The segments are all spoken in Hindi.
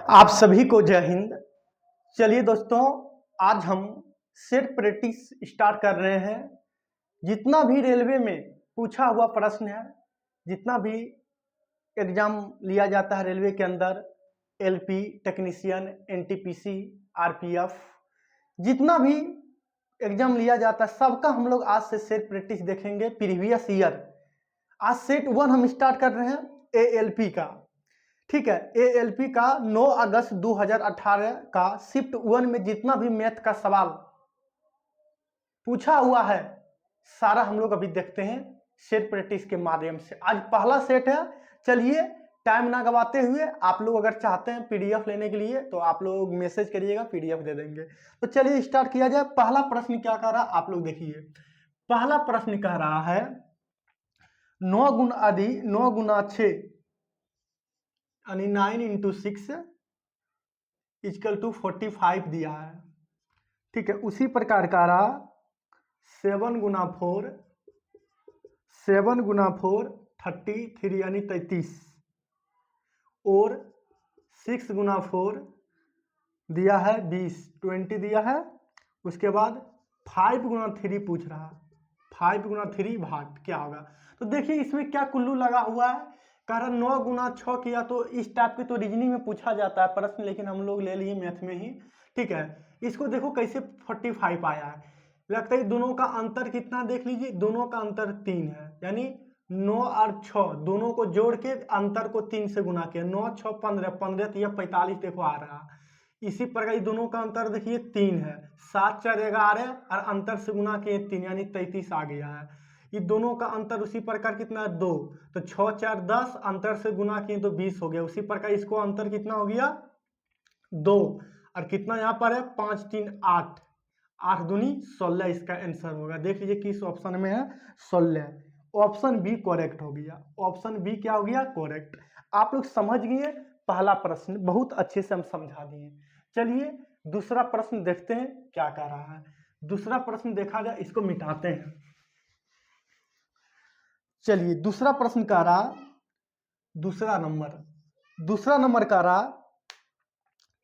आप सभी को जय हिंद। चलिए दोस्तों, आज हम सेट प्रैक्टिस स्टार्ट कर रहे हैं। जितना भी रेलवे में पूछा हुआ प्रश्न है, जितना भी एग्जाम लिया जाता है रेलवे के अंदर, एलपी टेक्नीशियन, एनटीपीसी, आरपीएफ, जितना भी एग्जाम लिया जाता है सबका हम लोग आज से सेट प्रैक्टिस देखेंगे। प्रीवियस ईयर आज सेट 1 हम स्टार्ट कर रहे हैं एएलपी का। ठीक है, एएलपी का 9 अगस्त 2018 का शिफ्ट 1 में जितना भी मैथ का सवाल पूछा हुआ है सारा हम लोग अभी देखते हैं सेट प्रैक्टिस के माध्यम से। आज पहला सेट है। चलिए टाइम ना गवाते हुए, आप लोग अगर चाहते हैं पीडीएफ लेने के लिए तो आप लोग मैसेज करिएगा, पीडीएफ दे देंगे। तो चलिए स्टार्ट किया जाए। पहला प्रश्न क्या कह रहा है आप लोग देखिए। पहला प्रश्न कह रहा है 9 गुना आदि 9 गुना 6 यानी 9 इंटू 6 इक्वल टू 45 दिया है। ठीक है, उसी प्रकार का रहा 7 गुना 4 33 यानी 33 और 6 गुना 4 दिया है 20 दिया है। उसके बाद 5 गुना 3 पूछ रहा, 5 गुना 3 भाग क्या होगा। तो देखिए इसमें क्या कुल्लू लगा हुआ है। कारण 9 गुना 6 किया तो इस टाइप के तो रीजनिंग में पूछा जाता है प्रश्न, लेकिन हम लोग ले लिए मैथ में ही। ठीक है, इसको देखो कैसे 45 आया है। लगता है दोनों का अंतर कितना देख लीजिए, दोनों का अंतर 3 है, यानी 9 और 6 दोनों को जोड़ के अंतर को 3 से गुना किया। 9 6 15 15 तो यह 45 देखो आ रहा। इसी प्रकार दोनों का अंतर देखिए 3 है, 7 4 11 और अंतर से गुना किए 3 यानी 33 आ गया है। ये दोनों का अंतर उसी प्रकार कितना है 2, तो 6 4 10 अंतर से गुना किए तो 20 हो गया। उसी प्रकार इसको अंतर कितना हो गया 2 और कितना यहाँ पर है 5 3 8, 8 दूनी 16 इसका आंसर होगा। देख लीजिए किस ऑप्शन में है 16। ऑप्शन बी करेक्ट हो गया। ऑप्शन बी क्या हो गया करेक्ट। आप लोग समझ गए पहला प्रश्न, बहुत अच्छे से हम समझा दिए। चलिए दूसरा प्रश्न देखते हैं क्या कह रहा है। दूसरा प्रश्न देखा जाए, इसको मिटाते हैं। चलिए दूसरा प्रश्न कह रहा, दूसरा नंबर कह रहा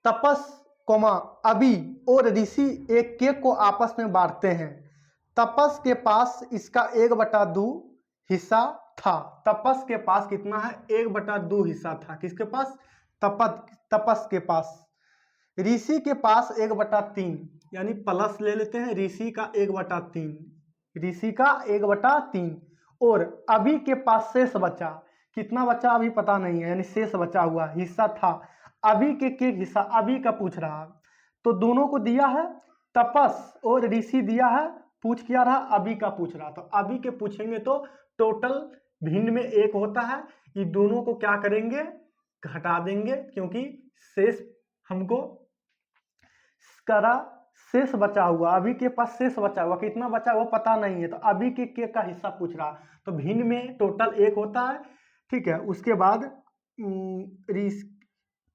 तपस अभी और ऋषि एक केक को आपस में बांटते हैं। तपस के पास इसका 1/2 हिस्सा था। तपस के पास कितना है 1/2 हिस्सा था। किसके पास तपस के पास। ऋषि के पास 1/3 यानी प्लस ले लेते हैं, ऋषि का 1/3, ऋषि का 1/3 और अभी के पास शेष बचा। कितना बचा अभी पता नहीं है, यानी शेष बचा हुआ हिस्सा था। अभी के हिस्सा अभी का पूछ रहा, तो दोनों को दिया है तपस और ऋषि दिया है, पूछ क्या रहा अभी का पूछ रहा। तो अभी के पूछेंगे तो टोटल भिन्न में 1 होता है। ये दोनों को क्या करेंगे घटा देंगे, क्योंकि शेष हमको करा शेष बचा हुआ, अभी के पास शेष बचा हुआ, कितना बचा वो पता नहीं है, तो अभी के का हिस्सा पूछ रहा, तो भिन्न में टोटल 1 होता है। ठीक है, उसके बाद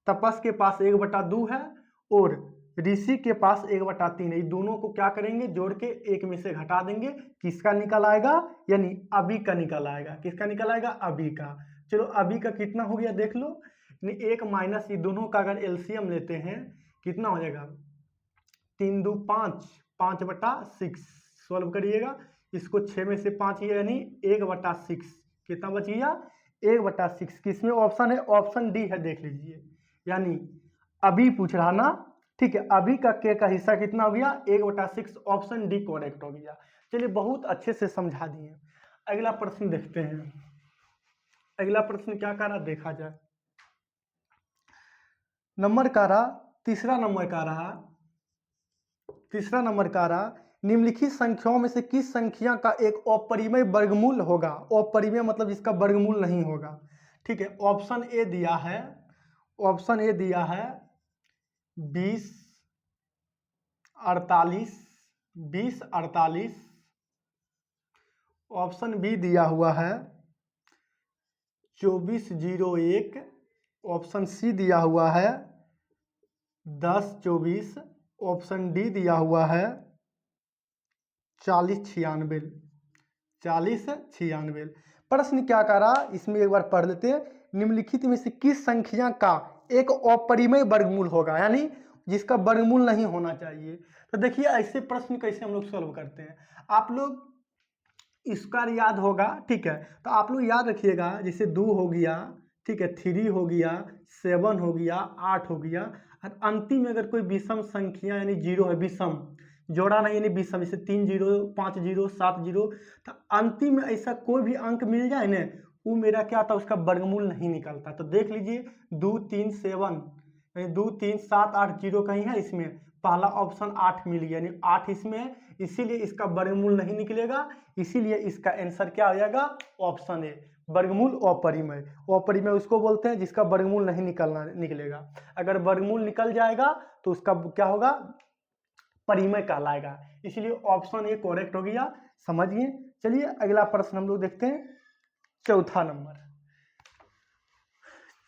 तपस के पास 1/2 है और ऋषि के पास 1/3 है। दोनों को क्या करेंगे जोड़ के 1 में से घटा देंगे। किसका निकल आएगा, यानी अभी का निकल आएगा। किसका निकल आएगा अभी का। चलो अभी का कितना हो गया देख लो, 1 माइनस ये दोनों का अगर एलसीएम लेते हैं कितना हो जाएगा 3 2 5, 5/6 सॉल्व करिएगा। इसको 6 में से 5 यानी 1/6 कितना बच गया 1/6। किसमें ऑप्शन है ऑप्शन डी है, देख लीजिए, यानी अभी पूछ रहा ना। ठीक है, अभी का के का हिस्सा कितना हो गया 1/6, ऑप्शन डी करेक्ट हो गया। चलिए बहुत अच्छे से समझा दिए। अगला प्रश्न देखते हैं। अगला प्रश्न क्या कह रहा देखा जाए। तीसरा नंबर का रहा निम्नलिखित संख्याओं में से किस संख्या का एक अपरिमेय वर्गमूल होगा। अपरिमेय मतलब जिसका वर्गमूल नहीं होगा। ठीक है, ऑप्शन ए दिया है 20 48। ऑप्शन बी दिया हुआ है 2401। ऑप्शन सी दिया हुआ है 1024। ऑप्शन डी दिया हुआ है 4096। प्रश्न क्या कह रहा इसमें एक बार पढ़ लेते हैं। निम्नलिखित में से किस संख्या का एक अपरिमेय वर्गमूल होगा, यानी जिसका वर्गमूल नहीं होना चाहिए। तो देखिए ऐसे प्रश्न कैसे हम लोग सॉल्व करते हैं। आप लोग इसका याद होगा, ठीक है, तो आप लोग याद रखिएगा, जैसे 2 हो गया, ठीक है, 3 हो गया, 7 हो गया, 8 हो गया, और अंतिम में अगर कोई विषम संख्या यानी 0 है, विषम जोड़ा नहीं यानी विषम, जैसे 3 0 5 0 7 0, तो अंतिम में ऐसा कोई भी अंक मिल जाए ना, वो मेरा क्या था, उसका वर्गमूल नहीं निकलता। तो देख लीजिए 2 3 7 2 3 7 8 0 कहीं है, इसमें पहला ऑप्शन 8 मिल गया, यानी 8 इसमें है, इसीलिए इसका वर्गमूल नहीं निकलेगा, इसीलिए इसका आंसर क्या हो जाएगा, ऑप्शन ए, वर्गमूल अपरिमेय। अपरिमेय उसको बोलते हैं जिसका वर्गमूल नहीं निकलेगा। अगर वर्गमूल निकल जाएगा तो उसका क्या होगा, परिमेय कहलाएगा। इसलिए ऑप्शन ए करेक्ट हो गया, समझिए। चलिए अगला प्रश्न हम लोग देखते हैं, चौथा नंबर।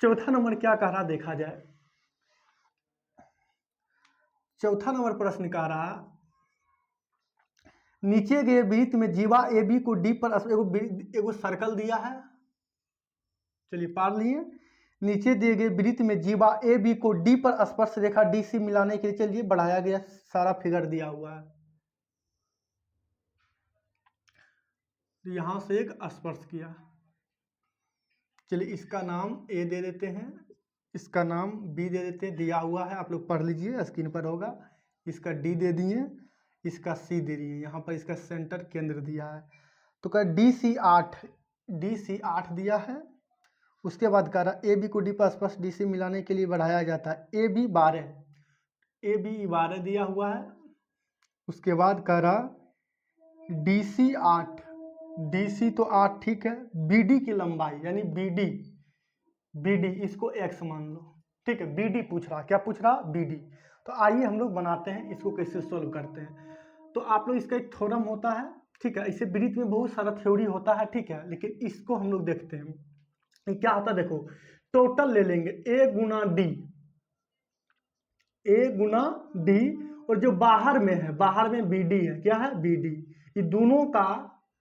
चौथा नंबर क्या कह रहा देखा जाए। चौथा नंबर प्रश्न कह रहा, नीचे गए वृत्त में जीवा ए बी को डी पर एगो सर्कल दिया है, चलिए पढ़ लिए। नीचे दिए गए वृत्त में जीवा ए बी को डी पर स्पर्श रेखा डी सी मिलाने के लिए, चलिए बढ़ाया गया, सारा फिगर दिया हुआ है। तो यहां से एक स्पर्श किया, चलिए इसका नाम ए दे देते हैं, इसका नाम बी दे देते हैं, दिया हुआ है, आप लोग पढ़ लीजिए, स्क्रीन पर होगा। इसका डी दे दिए, इसका सी दे दिए, यहाँ पर इसका सेंटर केंद्र दिया है। तो क्या डी सी 8 दिया है। उसके बाद कह रहा ए बी को डी पर स्पर्श डी सी मिलाने के लिए बढ़ाया जाता है, ए बी 12 दिया हुआ है। उसके बाद कह रहा डी सी 8, डी सी तो 8 ठीक है, बी डी की लंबाई यानी बी डी इसको x मान लो, ठीक है, बी डी पूछ रहा, क्या पूछ रहा, बी डी। तो आइए हम लोग बनाते हैं, इसको कैसे सोल्व करते हैं। तो आप लोग इसका एक थ्योरम होता है, ठीक है, इसे वृत्त में बहुत सारा थ्योरी होता है, ठीक है, लेकिन इसको हम लोग देखते हैं क्या होता है। देखो टोटल ले लेंगे ए गुना डी, और जो बाहर में है, बाहर में बी डी है, क्या है, बी डी, ये दोनों का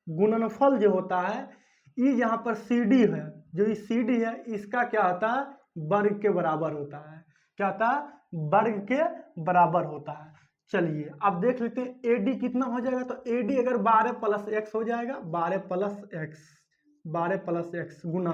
गुणनफल जो होता है, ये यहाँ पर सी डी है, जो ये सी डी है, इसका क्या होता है, वर्ग के बराबर होता है। क्या होता है, वर्ग के बराबर होता है। चलिए अब देख लेते हैं ए डी कितना हो जाएगा। तो ए डी अगर 12 प्लस एक्स हो जाएगा, 12 प्लस एक्स गुना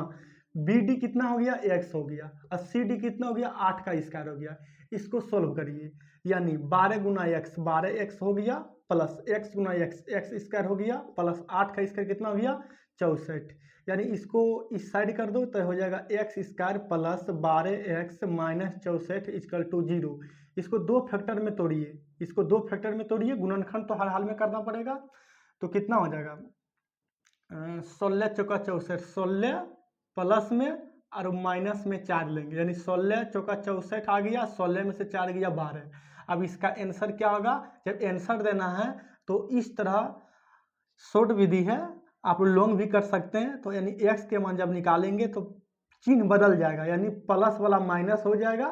बी डी कितना हो गया, एक्स हो गया, और सी डी कितना हो गया, 8 का स्क्वायर हो गया। इसको सोल्व करिए, यानी 12 गुना एक्स 12 एक्स हो गया, प्लस एक्स गुना एक्स एक्स स्क्वायर हो गया, प्लस 8 का स्क्वायर कितना हो गया, 64। यानी इसको इस साइड कर दो तो हो जाएगा x square plus 12x minus 64 equal to 0। इसको दो फैक्टर में तोड़िए, इसको दो फैक्टर में तोड़िए, गुणनखंड तो हर हाल में करना पड़ेगा। तो कितना हो जाएगा, 16 चौका 64, 16 प्लस में और माइनस में 4 लेंगे, यानी 16 चौका 64 आ गया, 16 में से 4 गया 12। अब इसका आंसर क्या होगा, जब आंसर देना है तो इस तरह शॉर्ट विधि है, आप लॉन्ग भी कर सकते हैं। तो यानी x के मान जब निकालेंगे तो चिन्ह बदल जाएगा, यानी प्लस वाला माइनस हो जाएगा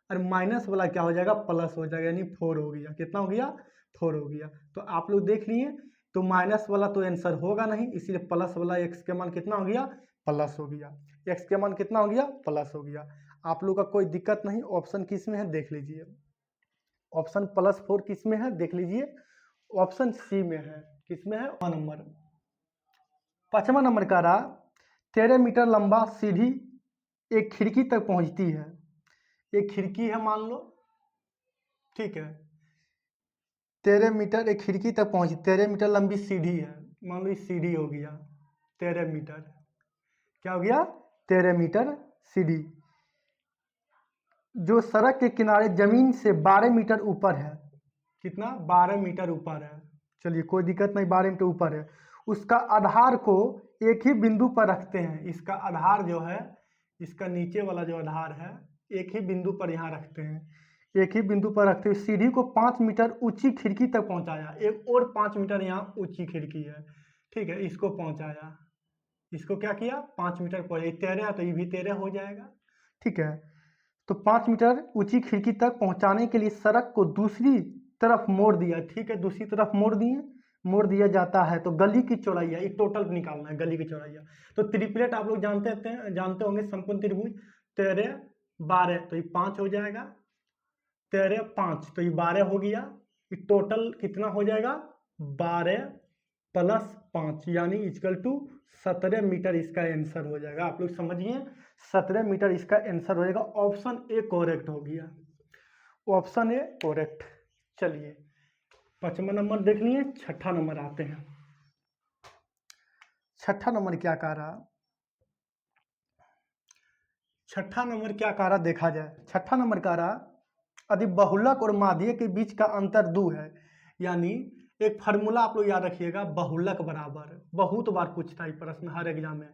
और माइनस वाला क्या हो जाएगा, प्लस हो जाएगा, यानी 4 हो गया। कितना हो गया, 4 हो गया। तो आप लोग देख लिए, तो माइनस वाला तो आंसर होगा नहीं, इसीलिए प्लस वाला x के मान कितना हो गया, प्लस हो गया। x के मान कितना हो गया, प्लस हो गया। आप लोग का कोई दिक्कत नहीं, ऑप्शन किस में है देख लीजिए, ऑप्शन +4 किस में है देख लीजिए, ऑप्शन सी में है। किसमें है, 1 नंबर। 5वां नंबर का रहा, 13 मीटर लंबा सीढ़ी एक खिड़की तक पहुंचती है। एक खिड़की है मान लो, ठीक है, 13 मीटर एक खिड़की तक पहुंची, 13 मीटर लंबी सीढ़ी है, मान लो सीढ़ी हो गया 13 मीटर, क्या हो गया, 13 मीटर सीढ़ी, जो सड़क के किनारे जमीन से 12 मीटर ऊपर है। कितना, 12 मीटर ऊपर है। चलिए कोई दिक्कत नहीं, 12 मीटर ऊपर है। उसका आधार को एक ही बिंदु पर रखते हैं, इसका आधार जो है, इसका नीचे वाला जो आधार है, एक ही बिंदु पर यहाँ रखते हैं, एक ही बिंदु पर रखते हुए सीढ़ी को 5 मीटर ऊंची खिड़की तक पहुंचाया। एक और 5 मीटर यहाँ ऊंची खिड़की है, ठीक है, इसको पहुंचाया, इसको क्या किया, 5 मीटर पहुंचाया। 13 है तो ये भी 13 हो जाएगा, ठीक है। तो 5 मीटर ऊंची खिड़की तक पहुंचाने के लिए सड़क को दूसरी तरफ मोड़ दिया, ठीक है, दूसरी तरफ मोड़ दिया जाता है। तो गली की चौड़ाई है, ये टोटल निकालना है गली की चौड़ाई। तो ट्रिपलेट आप लोग जानते होंगे, समकोण त्रिभुज 13 12 तो ये 5 हो जाएगा, 13 5 तो ये 12 हो गया। ये टोटल कितना हो जाएगा 12 प्लस 5 यानी इक्वल टू 17 मीटर इसका आंसर हो जाएगा। आप लोग समझिए 17 मीटर इसका आंसर हो जाएगा। ऑप्शन ए करेक्ट हो गया, ऑप्शन ए करेक्ट। चलिए 5वां नंबर देख लिए, 6ठा नंबर आते हैं। 6ठा नंबर क्या कह रहा, 6ठा नंबर क्या कह रहा देखा जाए। 6ठा नंबर कह रहा यदि बहुलक और माध्यक के बीच का अंतर 2 है, यानी एक फार्मूला आप लोग याद रखिएगा, बहुलक बराबर, बहुत बार पूछता है प्रश्न हर एग्जाम में,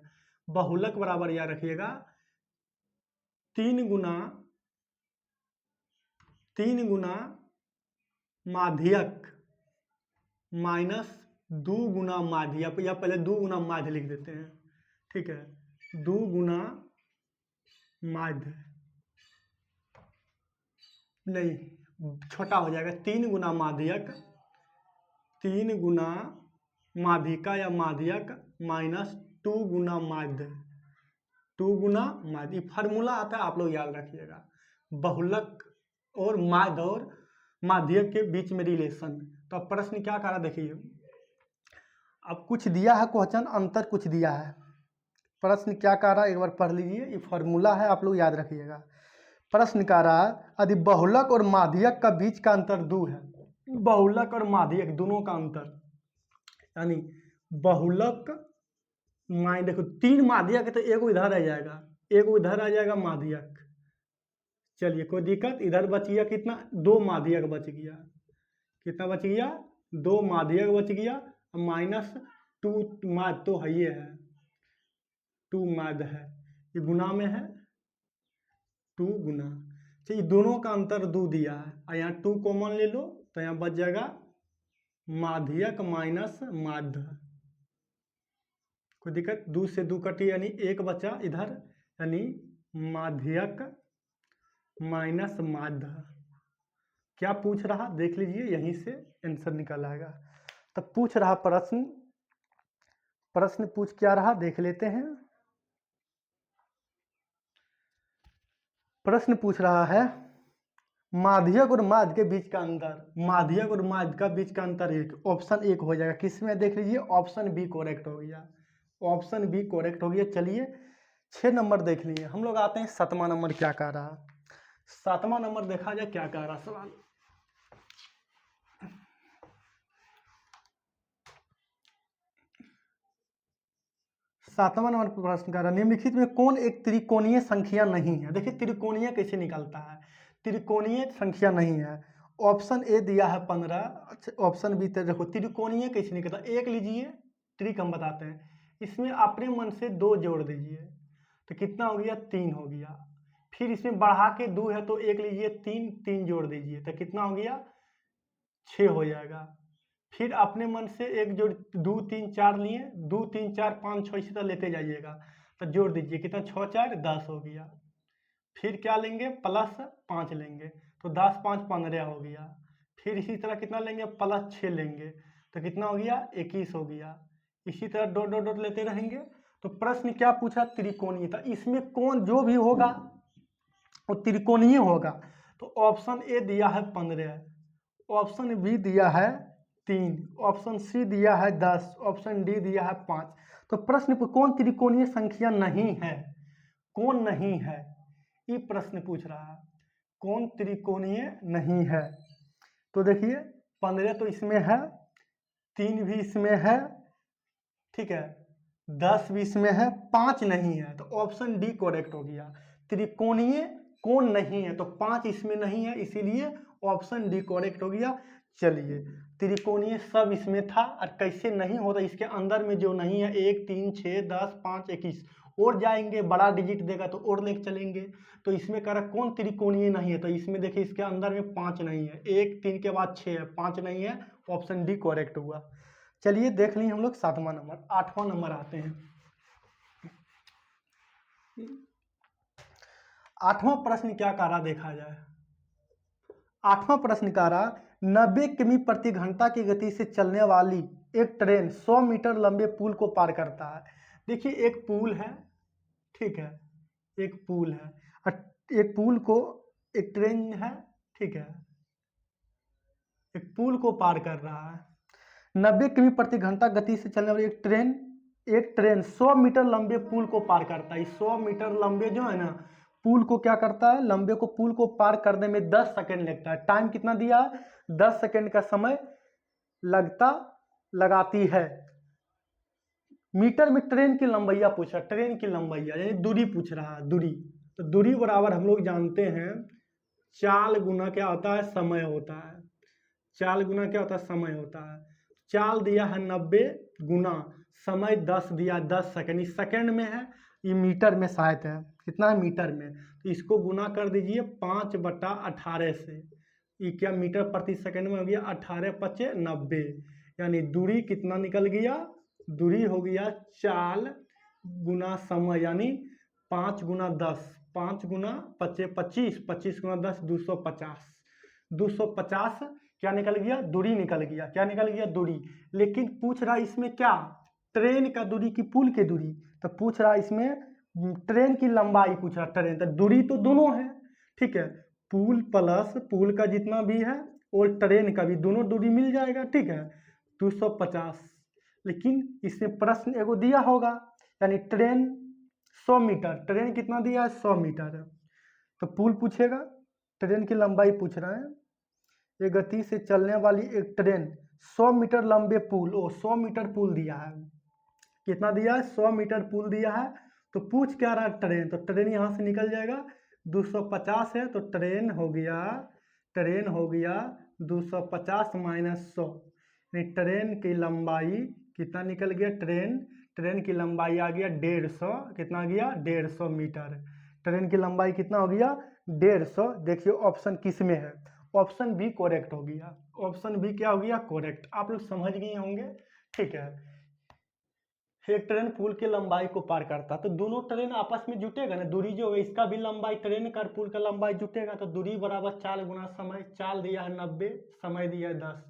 बहुलक बराबर याद रखिएगा 3 गुना माध्यक माइनस 2 गुना माध्य, या पहले 2 गुना माध्य लिख देते हैं, ठीक है, 2 गुना माध्य नहीं छोटा हो जाएगा, 3 गुना माध्यक, 3 गुना माध्यिका या माध्यक माइनस 2 गुना माध्य, 2 गुना माध्य। फार्मूला आता है आप लोग याद रखिएगा, बहुलक और माध्य और माध्यक के बीच में रिलेशन। तो अब प्रश्न क्या करा देखिए, अब कुछ दिया है क्वेश्चन, अंतर कुछ दिया है। प्रश्न क्या कह रहा है एक बार पढ़ लीजिए, ये फार्मूला है आप लोग याद रखिएगा। प्रश्न कह रहा है यदि बहुलक और माध्यक का बीच का अंतर 2 है, बहुलक और माध्यक दोनों का अंतर, यानी बहुलक देखो 3 माध्यक है तो एक इधर आ जाएगा, एक इधर आ जाएगा माध्यक। चलिए कोई दिक्कत, इधर बच गया कितना 2 माध्यक बच गया, कितना बच गया 2 माध्यक बच गया, माइनस 2 माध्य तो है ये है, 2 माध्य है, ये गुना में है 2 गुना। चलिए दोनों का अंतर 2 दिया है और यहाँ 2 कॉमन ले लो तो यहाँ बच जाएगा माध्यक माइनस माध्य, कोई दिक्कत, 2 से 2 कटी यानी 1 बचा इधर, यानी माध्यक माइनस माध्य। क्या पूछ रहा देख लीजिए, यहीं से आंसर निकल आएगा। तब पूछ रहा प्रश्न पूछ क्या रहा देख लेते हैं। प्रश्न पूछ रहा है माध्यक और माध्य के बीच का अंतर, माध्यक और माध्य का बीच का अंतर 1, ऑप्शन 1 हो जाएगा, किसमें देख लीजिए, ऑप्शन बी करेक्ट हो गया, ऑप्शन बी करेक्ट हो गया। चलिए 6 नंबर देख लिए, हम लोग आते हैं 7वां नंबर क्या कह रहा। 7वां नंबर देखा जाए क्या कह रहा सवाल। 7वां नंबर प्रश्न कह रहा निम्नलिखित में कौन एक त्रिकोणीय संख्या नहीं है। देखिए त्रिकोणीय कैसे निकलता है, त्रिकोणीय संख्या नहीं है। ऑप्शन ए दिया है 15, ऑप्शन बी देखो त्रिकोणीय कैसे निकलता है, एक लीजिए ट्रिक हम बताते हैं, इसमें अपने मन से 2 जोड़ दीजिए तो कितना हो गया 3 हो गया, फिर इसमें बढ़ा के 2 है तो एक लीजिए 3 जोड़ दीजिए तो कितना हो गया 6 हो जाएगा, फिर अपने मन से एक जोड़ 2 3 4 लिए, 2 3 4 5 6 इसी तरह लेते जाइएगा तो जोड़ दीजिए कितना 6 4 10 हो गया, फिर क्या लेंगे प्लस 5 लेंगे तो 10 5 15 हो गया, फिर इसी तरह कितना लेंगे प्लस 6 लेंगे तो कितना हो गया 21 हो गया, इसी तरह डॉट डॉट डॉट लेते रहेंगे। तो प्रश्न क्या पूछा त्रिकोणीय था, इसमें कौन जो भी होगा वो त्रिकोणीय होगा। तो ऑप्शन ए दिया है 15, ऑप्शन बी दिया है 3, ऑप्शन सी दिया है 10, ऑप्शन डी दिया है 5। तो प्रश्न पर कौन त्रिकोणीय संख्या नहीं है, कौन नहीं है, ये प्रश्न पूछ रहा है कौन त्रिकोणीय नहीं है। तो देखिए 15 तो इसमें है, 3 भी इसमें है, ठीक है, 10 भी इसमें है, 5 नहीं है, तो ऑप्शन डी करेक्ट हो गया। त्रिकोणीय कौन नहीं है तो 5 इसमें नहीं है, इसीलिए ऑप्शन डी करेक्ट हो गया। चलिए त्रिकोणीय सब इसमें था और कैसे नहीं होता, इसके अंदर में जो नहीं है 1 3 6 10 5 21 और जाएंगे, बड़ा डिजिट देगा तो और लेके चलेंगे। तो इसमें कह रहा कौन त्रिकोणीय नहीं है, तो इसमें देखिए इसके अंदर में 5 नहीं है, 1 3 के बाद 6 है, 5 नहीं है, ऑप्शन डी करेक्ट हुआ। चलिए देख ली हम लोग 7वां नंबर। 8वां नंबर आते हैं। 8वां प्रश्न क्या कह रहा देखा जाए। 8वां प्रश्न कह रहा 90 किमी प्रति घंटा की गति से चलने वाली एक ट्रेन 100 मीटर लंबे पुल को पार करता है। देखिए एक पुल है, ठीक है, एक पुल है और एक पुल को, एक ट्रेन है, ठीक है, एक पुल को पार कर रहा है, 90 किमी प्रति घंटा गति से चलने वाली एक ट्रेन 100 मीटर लंबे पुल को पार करता है। 100 मीटर लंबे जो है ना पुल को क्या करता है, लंबे को पुल को पार करने में 10 सेकंड लगता है। टाइम कितना दिया है, 10 सेकंड का समय लगाती है। मीटर में ट्रेन की लंबाइया पूछा, ट्रेन की लंबाइया यानी दूरी पूछ रहा है, दूरी। तो दूरी बराबर हम लोग जानते हैं चाल गुना क्या होता है, समय होता है। चाल गुना क्या होता है, समय होता है। चाल दिया है 90 गुना समय 10 दिया 10 सेकंड, इस सेकंड में है, ये मीटर में शायद है, कितना है मीटर में, तो इसको गुना कर दीजिए 5/18 से। ये क्या मीटर प्रति सेकंड में हो गया, 18×5 = 90, यानी दूरी कितना निकल गया, दूरी हो गया चाल गुना समय, यानी 5 गुना 10, 5 गुना 5 25, 25 गुना 10 250, 250 क्या निकल गया, दूरी निकल गया। क्या निकल गया, दूरी। लेकिन पूछ रहा इसमें क्या, ट्रेन का दूरी की पुल की दूरी, तो पूछ रहा इसमें ट्रेन की लंबाई पूछ रहा, ट्रेन तो दूरी तो दोनों है, ठीक है, पुल प्लस पुल का जितना भी है और ट्रेन का भी दोनों दूरी मिल जाएगा, ठीक है, 250। लेकिन इसमें प्रश्न एगो दिया होगा, यानी ट्रेन 100 मीटर, ट्रेन कितना दिया है 100 मीटर, तो पुल पूछेगा, ट्रेन की लंबाई पूछ रहा है। एक गति से चलने वाली एक ट्रेन 100 मीटर लंबे पुल, 100 मीटर पुल दिया है, कितना दिया है 100 मीटर पुल दिया है, तो पूछ क्या रहा ट्रेन, तो ट्रेन यहाँ से निकल जाएगा, 250 है तो ट्रेन हो गया 250 माइनस 100, ट्रेन की लंबाई कितना निकल गया, ट्रेन की लंबाई आ गया 150, कितना आ गया 150 मीटर। ट्रेन की लंबाई कितना हो गया 150। देखिए ऑप्शन किस में है, ऑप्शन बी करेक्ट हो गया, ऑप्शन बी क्या हो गया, करेक्ट। आप लोग समझ गए होंगे, ठीक है। एक ट्रेन पुल की लंबाई को पार करता, तो दोनों ट्रेन आपस में जुटेगा ना, दूरी जो है इसका भी लंबाई, ट्रेन का पुल का लंबाई जुटेगा, तो दूरी बराबर चाल गुना समय। चाल दिया है 90, समय दिया है 10,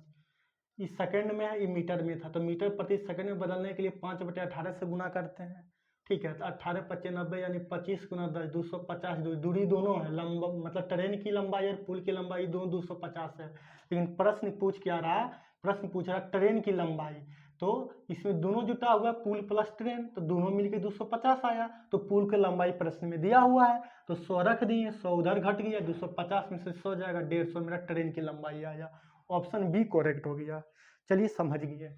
इस सेकंड में है, ये मीटर में था, तो मीटर प्रति सेकंड में बदलने के लिए 5/18 से गुना करते हैं, ठीक है, तो 18×5 = 90, यानी 25 गुना 10 250, दूरी दोनों है, लंबा मतलब ट्रेन की लंबाई और पुल की लंबाई दोनों 250 है। लेकिन प्रश्न पूछ क्या रहा, प्रश्न पूछ रहा ट्रेन की लंबाई, तो इसमें दोनों जुटा हुआ पुल प्लस ट्रेन, तो दोनों मिलकर 250 आया, तो पुल की लंबाई प्रश्न में दिया हुआ है, तो 100 रख दिए, 100 उधर घट गया, 250 में से 100 जाएगा, 150 मेरा ट्रेन की लंबाई आया। ऑप्शन बी करेक्ट हो गया। चलिए समझ गए,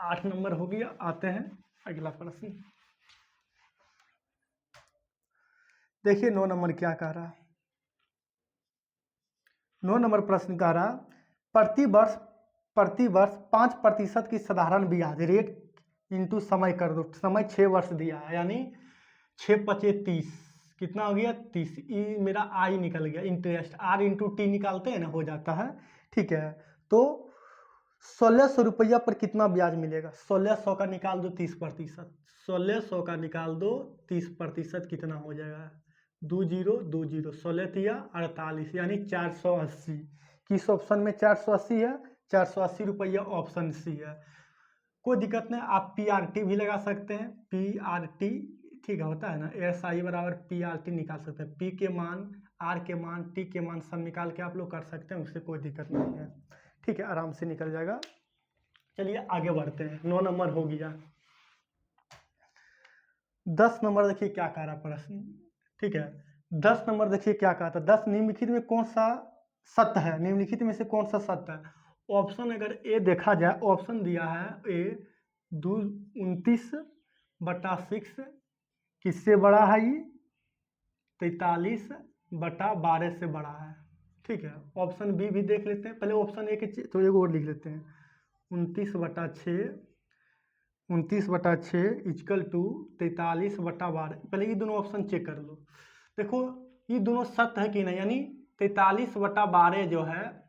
8 नंबर हो गया। आते हैं अगला प्रश्न, देखिए 9 नंबर क्या कह रहा, 9 नंबर प्रश्न कह रहा, प्रति वर्ष 5% की साधारण ब्याज रेट इंटू समय कर दो। समय 6 वर्ष दिया है, यानी 6×5 = 30, कितना हो गया 30, ये मेरा आई निकल गया, इंटरेस्ट R इंटू टी निकालते हैं ना, हो जाता है, ठीक है। तो 1600 रुपया पर कितना ब्याज मिलेगा, 1600 का निकाल दो 30%, 1600 का निकाल दो 30%, कितना हो जाएगा, 2020, 16×3 = 48, यानी 480। किस ऑप्शन में 480 है, 480 रुपया ऑप्शन सी है। कोई दिक्कत नहीं, आप PRT भी लगा सकते हैं, PRT, ठीक है, होता है ना, SI = PRT निकाल सकते हैं, P के मान, R के मान, T के मान सब निकाल के आप लोग कर सकते हैं, उससे कोई दिक्कत नहीं है, ठीक है, आराम से निकल जाएगा। चलिए आगे बढ़ते हैं, 9 नंबर हो गया। 10 नंबर देखिए क्या कह रहा प्रश्न, ठीक है, 10 नंबर देखिए क्या कहा था, 10 निम्नलिखित में कौन सा सत्य है, निम्नलिखित में से कौन सा सत्य है। ऑप्शन अगर ए देखा जाए, ऑप्शन दिया है ए 29/6 किससे बड़ा है, ये 43/12 से बड़ा है, ठीक है। ऑप्शन बी भी देख लेते हैं, पहले ऑप्शन ए के तो एक और लिख लेते हैं, 29/6 = 43/12, पहले ये दोनों ऑप्शन चेक कर लो। देखो ये दोनों सत्य है कि नहीं, यानी 43/12 जो है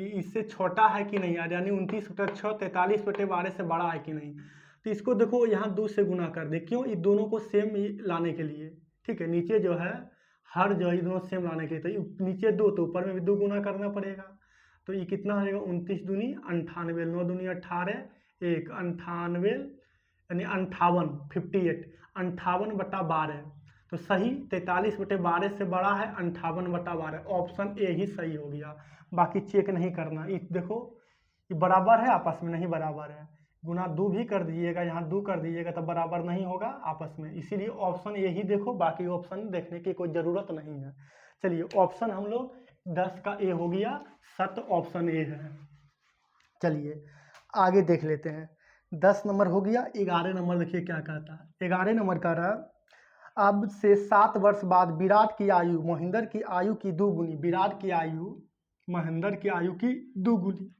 इससे छोटा है कि नहीं, यानी 29/6 43/12 से बड़ा है कि नहीं। तो इसको देखो यहाँ 2 से गुना कर दे, क्यों, ये दोनों को सेम लाने के लिए, ठीक है। नीचे जो है हर जो है ये दोनों सेम लाने के लिए, तो नीचे 2 तो ऊपर में भी 2 गुना करना पड़ेगा, तो ये कितना हो जाएगा 29 दूनी 98, 9 दूनी 18, 1 98, यानी 58, 58/12, तो सही 43/12 से बड़ा है 58/12। ऑप्शन ए ही सही हो गया, बाकी चेक नहीं करना। ये देखो ये बराबर है, आपस में नहीं बराबर है, गुना 2 भी कर दीजिएगा, यहाँ 2 कर दीजिएगा तो बराबर नहीं होगा आपस में, इसीलिए ऑप्शन ए ही देखो, बाकी ऑप्शन देखने की कोई ज़रूरत नहीं है। चलिए ऑप्शन हम लोग 10 का ए हो गया, सत ऑप्शन ए है। चलिए आगे देख लेते हैं। 10 नंबर हो गया। 11 नंबर देखिए क्या कहता है। 11 नंबर कह रहा है अब से 7 वर्ष बाद विराट की आयु महेंद्र की आयु की दोगुनी। विराट की आयु महेंद्र की आयु की दोगुनी,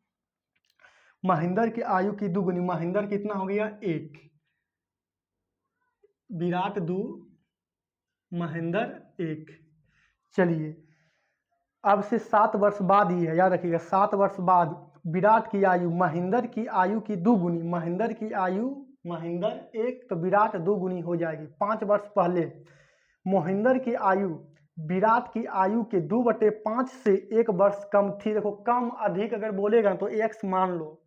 महेंद्र की आयु की दोगुनी। महेंद्र कितना हो गया 1, विराट 2, महेंद्र 1। चलिए अब से 7 वर्ष बाद ही है, याद रखिएगा 7 वर्ष बाद विराट की आयु महेंद्र की आयु की दोगुनी। महेंद्र की आयु महेंद्र 1 तो विराट 2 गुनी हो जाएगी। 5 वर्ष पहले महेंद्र की आयु विराट की आयु के 2/5 से 1 वर्ष कम थी। देखो कम अधिक अगर बोलेगा तो x मान लो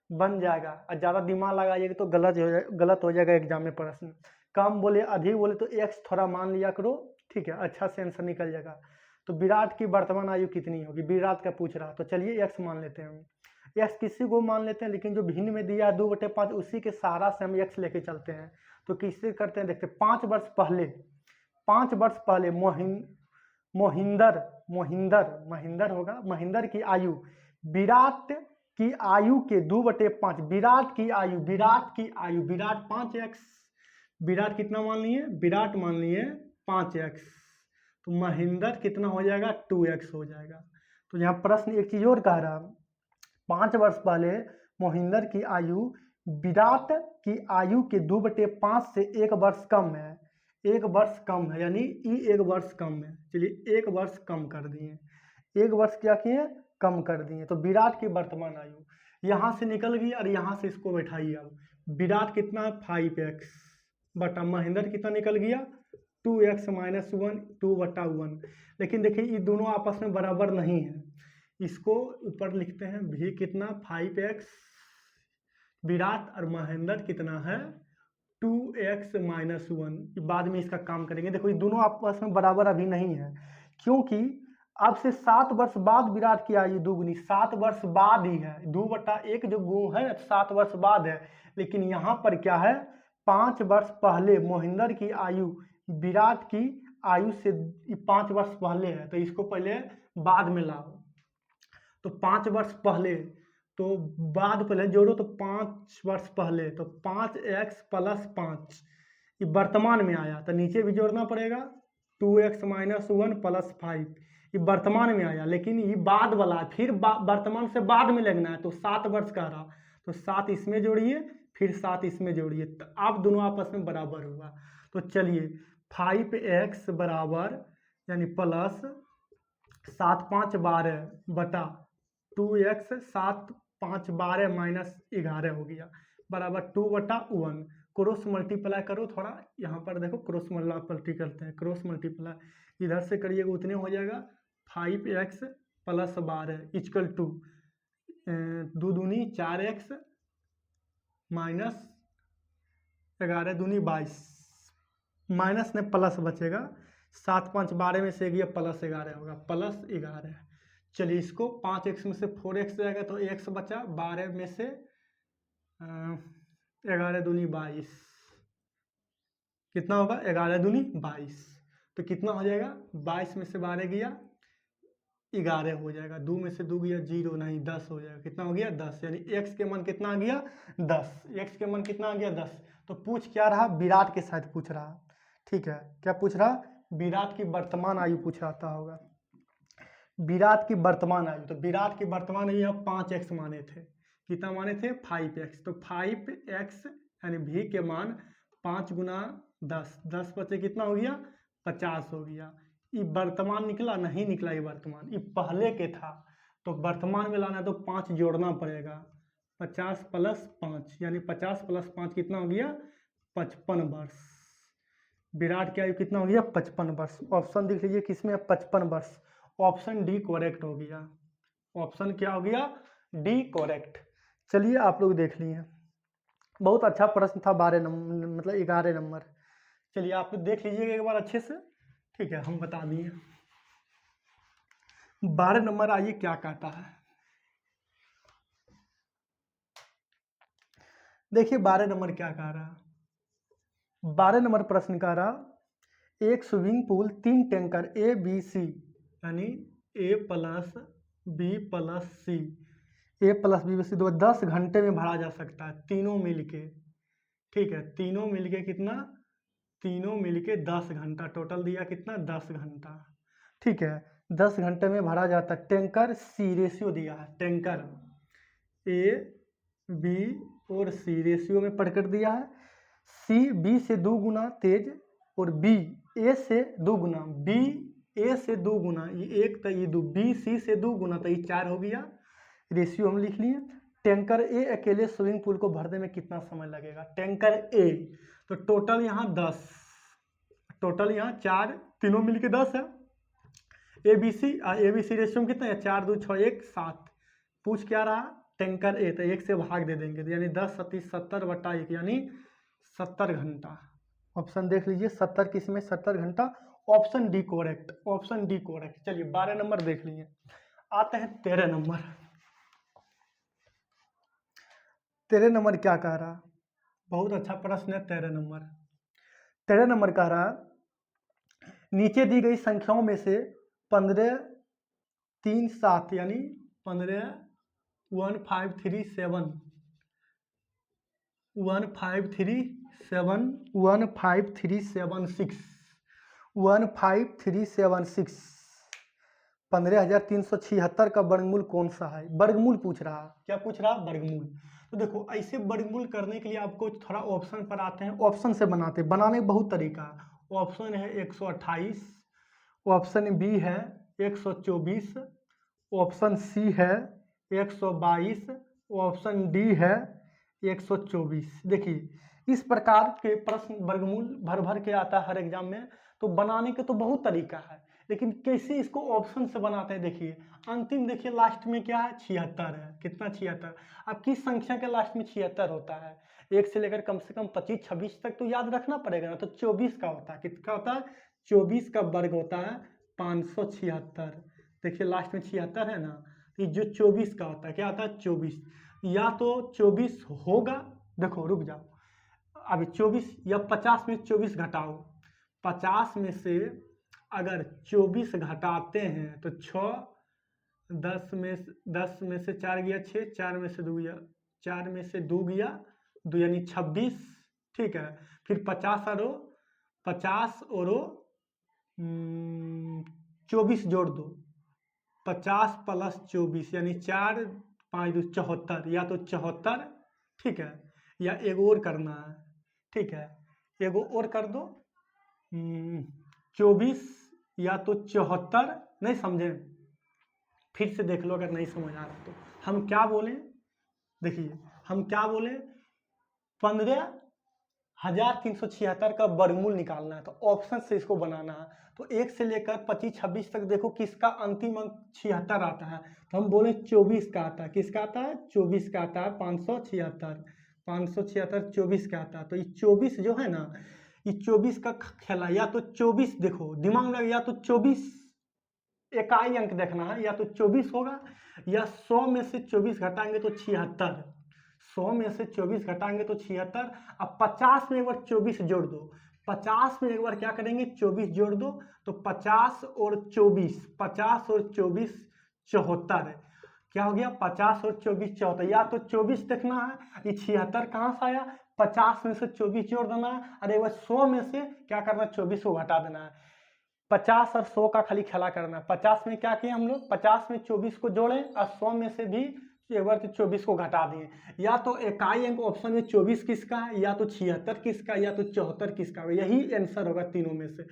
बन जाएगा, और ज़्यादा दिमाग लगाइएगा तो गलत हो जाएगा एग्जाम में प्रश्न। कम बोले अधिक बोले तो x थोड़ा मान लिया करो, ठीक है, अच्छा से आंसर निकल जाएगा। तो विराट की वर्तमान आयु कितनी होगी, विराट का पूछ रहा, तो चलिए x मान लेते हैं हम। x किसी को मान लेते हैं, लेकिन जो भिन्न में दिया है 2/5 उसी के सहारा से हम x लेके चलते हैं। तो किससे करते हैं देखते हैं। 5 वर्ष पहले महेंद्र होगा, महेंद्र की आयु विराट की आयु के 2/5, विराट की आयु विराट 5x, विराट कितना मान लिए, विराट मान लिए 5x, तो महेंद्र कितना हो जाएगा 2x हो जाएगा। तो यहाँ प्रश्न एक चीज और कह रहा, 5 वर्ष पहले महेंद्र की आयु विराट की आयु के 2/5 से 1 वर्ष कम है, 1 वर्ष कम है, यानी ई 1 वर्ष कम है। चलिए 1 वर्ष कम कर दिए, 1 वर्ष क्या किए कम कर दिए। तो विराट की वर्तमान आयु यहाँ से निकल गई और यहाँ से इसको बैठाइए। अब विराट कितना है 5x बटा महेंद्र कितना निकल गया 2x - 1 2/1। लेकिन देखिए ये दोनों आपस में बराबर नहीं है, इसको ऊपर लिखते हैं भी कितना 5x, विराट और महेंद्र कितना है 2x - 1। बाद में इसका काम करेंगे। देखो ये दोनों आपस में बराबर अभी नहीं है, क्योंकि अब से 7 वर्ष बाद विराट की आयु दोगुनी, 7 वर्ष बाद ही है, 2/1 जो गुण है 7 वर्ष बाद है। लेकिन यहाँ पर क्या है 5 वर्ष पहले महेंद्र की आयु विराट की आयु से 5 वर्ष पहले है, तो इसको पहले बाद में लाओ। तो 5 वर्ष पहले तो बाद पहले जोड़ो तो 5 वर्ष पहले, तो 5x + 5 ये वर्तमान में आया, तो नीचे भी जोड़ना पड़ेगा 2x - 1 + 5 ये वर्तमान में आया, लेकिन ये बाद वाला है, फिर वर्तमान से बाद में लगना है। तो 7 वर्ष का रहा, तो 7 इसमें जोड़िए फिर 7 इसमें जोड़िए, तो आप दोनों आपस में बराबर हुआ। तो चलिए 5x बराबर यानी प्लस 7 × 5 = 12 बटा 2x 7 × 5 = 12 - 11 हो गया बराबर 2/1। क्रॉस मल्टीप्लाई करो, थोड़ा यहाँ पर देखो क्रॉस मल्टीप्लाई करते हैं, क्रॉस मल्टीप्लाई इधर से करिएगा उतने हो जाएगा 5x + 12 = 2 2 दूनी 4x माइनस 11 दूनी 22 माइनस में प्लस बचेगा, 7 × 5 = 12 में से गया +11 होगा +11। चलिए इसको 5x में से 4x जाएगा तो x बचा, 12 में से 11 दूनी 22 कितना होगा 11 दूनी 22, तो कितना हो जाएगा 22 में से 12 गया 11 हो जाएगा, 2 में से 2 गया 0 नहीं 10 हो जाएगा, कितना हो गया 10, यानी x के मन कितना आ गया 10, x के मन कितना आ गया 10। तो पूछ क्या रहा विराट के साथ पूछ रहा, ठीक है, क्या पूछ रहा विराट की वर्तमान आयु पूछ रहा होगा, विराट की वर्तमान आयु। तो विराट की वर्तमान आयु यहाँ 5x माने थे, कितना माने थे 5x, तो 5x यानी v के मान 5 × 10 10 बचे कितना हो गया 50 हो गया। ये वर्तमान निकला नहीं निकला, ये वर्तमान ये पहले के था, तो वर्तमान में लाना है तो 5 जोड़ना पड़ेगा, 50 + 5 यानी 50 + 5 कितना हो गया 55 वर्ष। विराट की आयु कितना हो गया 55 वर्ष। ऑप्शन देख लीजिए किसमें 55 वर्ष, ऑप्शन डी करेक्ट हो गया, ऑप्शन क्या हो गया डी करेक्ट। चलिए आप लोग देख लिए, बहुत अच्छा प्रश्न था 12 नंबर मतलब 11 नंबर। चलिए आप देख लीजिएगा एक बार अच्छे से, ठीक है, हम बता दिए। 12 नंबर आइए क्या कहता है। देखिए 12 नंबर क्या कह रहा है। 12 नंबर प्रश्न कह रहा, एक swimming pool 3 tanker A B C यानी A plus B plus C, A plus B C 10 घंटे में भरा जा सकता है तीनों मिलके, ठीक है, तीनों मिलके कितना, तीनों मिलके 10 घंटा, टोटल दिया कितना 10 घंटा, ठीक है, 10 घंटे में भरा जाता है। टैंकर सी रेशियो दिया है, टैंकर ए बी और सी रेशियो में प्रकट दिया है। सी बी से 2 गुना तेज और बी ए से 2 गुना, बी ए से 2 गुना, ये एक तो ये 2, बी सी से 2 गुना तो ये 4 हो गया, रेशियो हम लिख लिए। टैंकर ए अकेले स्विमिंग पूल को भरने में कितना समय लगेगा, टैंकर ए, तो टोटल यहाँ 10, टोटल यहाँ 4, तीनों मिलके 10 है। ए बी सी रेशियो में कितना है, 4 2 6 1 7, पूछ क्या रहा, टैंकर ए, तो 1 से भाग दे देंगे, तो यानी 10 37 70 बटा 1 यानी 70 घंटा। ऑप्शन देख लीजिए, 70 किसमें, 70 घंटा, option D correct, option D correct. चलिए 12 नंबर देख लीजिए, आते हैं 13 नंबर। 13 नंबर क्या कह रहा, बहुत अच्छा प्रश्न है 13 नंबर। 13 नंबर कह रहा, नीचे दी गई संख्याओं में से 15 3 7 यानी 15 1 5 3 7 1 5 3 7 1 5 3 7 6 1 5 3 7 6 15,376 का वर्गमूल कौन सा है, वर्गमूल पूछ रहा, क्या पूछ रहा, वर्गमूल। तो देखो ऐसे वर्गमूल करने के लिए आपको थोड़ा ऑप्शन पर आते हैं, ऑप्शन से बनाते, बनाने का बहुत तरीका है। ऑप्शन है 128, ऑप्शन बी है 124, ऑप्शन सी है 122, ऑप्शन डी है 124। देखिए इस प्रकार के प्रश्न वर्गमूल भर भर के आता है हर एग्जाम में, तो बनाने के तो बहुत तरीका है, लेकिन कैसे इसको ऑप्शन से बनाते हैं। देखिए अंतिम, देखिए लास्ट में क्या है, 76 है, कितना 76, अब किस संख्या के लास्ट में 76 होता है, 1 से लेकर कम से कम 25 26 तक तो याद रखना पड़ेगा ना, तो 24 का होता है, कितना होता है, 24 का वर्ग होता है 576। देखिए लास्ट में 76 है ना, ये जो 24 का होता है, क्या होता है 24, या तो 24 होगा, देखो रुक जाओ, अभी 24 या 50 में 24 घटाओ, 50 में से अगर 24 घटाते हैं तो 6, 10 में से 4 गया 6, 4 में से 2 गया, 4 में से 2 गया 2 यानी 26, ठीक है, फिर 50 और 24 जोड़ दो, 50 प्लस 24 यानी 4 5 2 74, या तो 74, ठीक है, या एक और करना है, ठीक है, एक और कर दो 24 या तो 74, नहीं समझे फिर से देख लो अगर नहीं समझ आ रहा तो। हम क्या बोले, देखिए हम क्या बोले, 15,376 का वर्गमूल निकालना है, तो ऑप्शन से इसको बनाना है, तो 1 से लेकर 25 26 तक देखो किसका अंतिम अंक 76 आता है, तो हम बोले 24 का आता है, किसका आता है 24 का आता है, 576 24 का आता है, तो ये 24 जो है ना, ये 24 का खेला, या तो 24 देखो दिमाग में, या तो 24 इकाई अंक देखना है, या तो 24 होगा, या 100 में से 24 घटाएंगे तो 76, 100 में से 24 घटाएंगे तो 76, अब 50 में एक बार 24 जोड़ दो, 50 में एक बार क्या करेंगे 24 जोड़ दो, तो 50 और 24 74, क्या हो गया 50 और 24 74, या तो 24 देखना है, ये 76 कहाँ से आया, 50 में से 24 जोड़ देना है, अरे वह 100 में से क्या करना है 24 को घटा देना है, 50 और 100 का खाली खेला करना है। 50 में क्या किए हम लोग, 50 में 24 को जोड़े और 100 में से भी एक बार 24 को घटा दिए, या तो इकाई अंक ऑप्शन में 24 किसका है, या तो 76 किसका, या तो 74 किसका, यही आंसर होगा तीनों में से।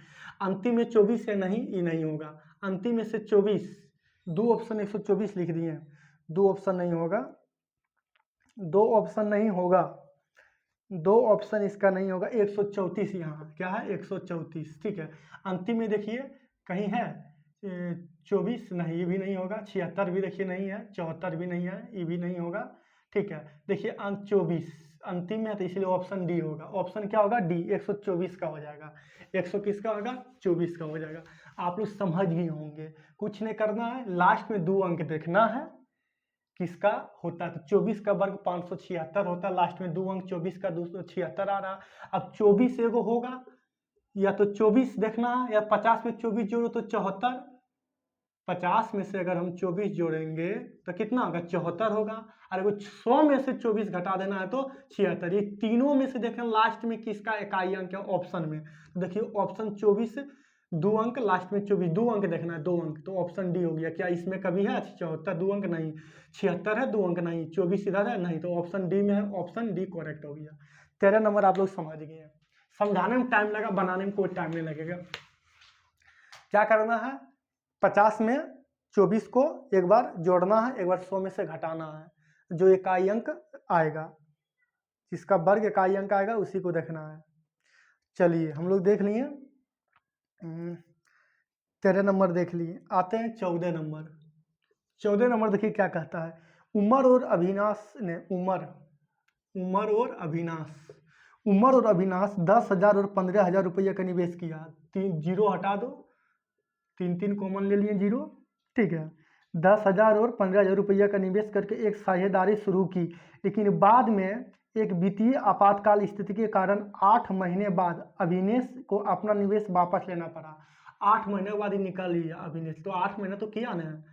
अंतिम में 24 है नहीं, ये नहीं होगा, अंतिम में से 24, दो ऑप्शन 124 लिख दिए, दो ऑप्शन नहीं होगा, दो ऑप्शन नहीं होगा, दो ऑप्शन इसका नहीं होगा, 134 यहाँ क्या है 134, ठीक है। अंतिम में देखिए कहीं है 24 नहीं, ये भी नहीं होगा, 76 भी देखिए नहीं है, 74 भी नहीं है, ये भी नहीं होगा, ठीक है। देखिए अंक 24 अंतिम में है तो इसलिए ऑप्शन डी होगा। ऑप्शन क्या होगा? डी, 124 का हो जाएगा। 100 किसका होगा? 24 का हो जाएगा। आप लोग समझ ही होंगे, कुछ नहीं करना है, लास्ट में 2 अंक देखना है किसका होता है। तो 24 का वर्ग 576 होता है, लास्ट में 2 अंक, 24 का 276 आ रहा। अब 24 एगो होगा, या तो 24 देखना है, या 50 में 24 जोड़ो तो 74। 50 में से अगर हम 24 जोड़ेंगे तो कितना होगा? 74 होगा। और अगर 100 में से 24 घटा देना है तो 76। ये तीनों में से देखें लास्ट में किसका इकाई अंक है ऑप्शन में। तो देखिए ऑप्शन 24 2 अंक, लास्ट में 24 2 अंक देखना है, 2 अंक, तो ऑप्शन डी हो गया। क्या इसमें कभी है 74 2 अंक? नहीं। 76 है 2 अंक? नहीं। 24 इधर है? नहीं। तो ऑप्शन डी में है, ऑप्शन डी करेक्ट हो गया। 13 नंबर आप लोग समझ गए। समझाने में टाइम लगा, बनाने में कोई टाइम नहीं लगेगा। क्या करना है? 50 में 24 को एक बार जोड़ना है, एक बार 100 में से घटाना है, जो इकाई अंक आएगा, जिसका वर्ग इकाई अंक आएगा उसी को देखना है। चलिए हम लोग देख लिए 13 नंबर देख लिए। आते हैं 14 नंबर। 14 नंबर देखिए क्या कहता है। उमर और अविनाश ने उमर और अविनाश 10,000 और 15,000 रुपये का निवेश किया। 3 जीरो हटा दो, 3 कॉमन ले लिए जीरो, ठीक है। 10,000 और 15,000 रुपया का निवेश करके एक साझेदारी शुरू की, लेकिन बाद में एक वित्तीय आपातकाल स्थिति के कारण 8 महीने बाद अभिनेश को अपना निवेश वापस लेना पड़ा। 8 महीने बाद ही निकल लिया अभिनेश, तो 8 महीना तो किया ना,